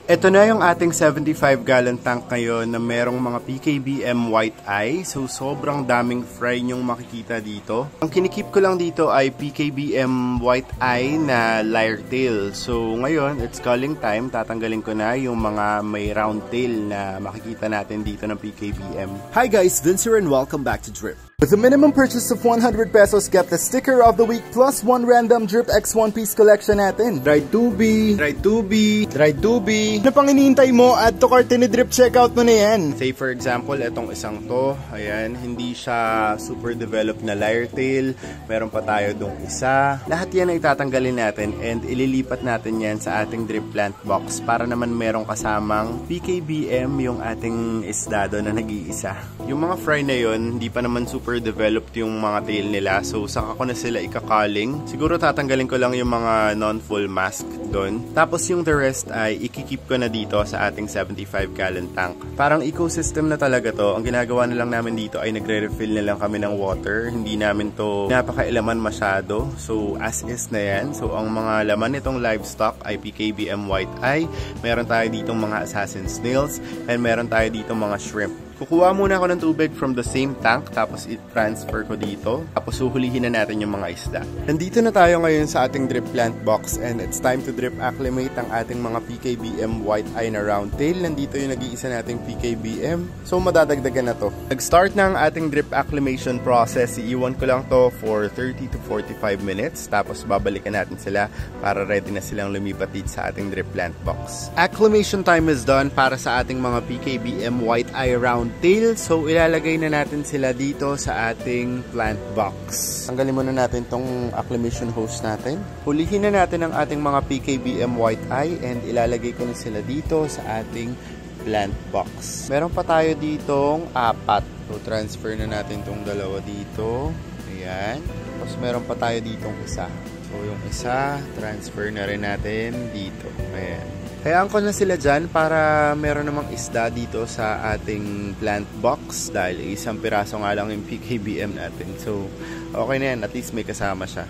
Ito na yung ating 75-gallon tank ngayon na merong mga PKBM White Eye. So, sobrang daming fry nyong makikita dito. Ang kinikip ko lang dito ay PKBM White Eye na lyre tail. So, ngayon, it's calling time. Tatanggalin ko na yung mga may round tail na makikita natin dito ng PKBM. Hi guys, Vince here and welcome back to Drip. With a minimum purchase of 100 pesos, get the sticker of the week plus one random Drip X one-piece collection natin. Dried tubi, dried tubi, dried tubi. Ano pang iniintay mo? Add to cart ni Drip, checkout mo na yan. Say for example, itong isang to, ayan, hindi siya super developed na lyre tail. Meron pa tayo dong isa. Lahat yan ay tatanggalin natin and ililipat natin yan sa ating drip plant box para naman merong kasamang PKBM yung ating isda doon na nag-iisa. Yung mga fry na yon, hindi pa naman super developed yung mga tail nila. So, saka ko na sila ikakaling. Siguro tatanggalin ko lang yung mga non-full mask doon. Tapos yung the rest ay ikikip ko na dito sa ating 75-gallon tank. Parang ecosystem na talaga to. Ang ginagawa na lang namin dito ay nagre-refill na lang kami ng water. Hindi namin to napakailaman masyado. So, as is na yan. So, ang mga laman nitong livestock ay PKBM White Eye. Meron tayo ditong mga assassin snails. And meron tayo ditong mga shrimp. Kukuha muna ako ng tubig from the same tank, tapos i-transfer ko dito. Tapos huhulihin na natin yung mga isda. Nandito na tayo ngayon sa ating drip plant box and it's time to drip acclimate ang ating mga PKBM White Eye na round tail. Nandito yung nag-iisa nating PKBM. So madadagdagan na to. Nag-start na ang ating drip acclimation process. Iiwan ko lang to for 30 to 45 minutes. Tapos babalikan natin sila para ready na silang lumipat dito sa ating drip plant box. Acclimation time is done para sa ating mga PKBM White Eye round tail. So, ilalagay na natin sila dito sa ating plant box. Tanggalin muna natin tong acclimation hose natin. Hulihin na natin ang ating mga PKBM White Eye and ilalagay ko na sila dito sa ating plant box. Meron pa tayo ditong 4. So, transfer na natin tong dalawa dito. Ayan. Tapos, meron pa tayo ditong isa. So, yung isa, transfer na rin natin dito. Ayan. Hayaan ko na sila dyan para meron namang isda dito sa ating plant box dahil isang piraso nga lang yung PKBM natin. So, okay na yan. At least may kasama siya.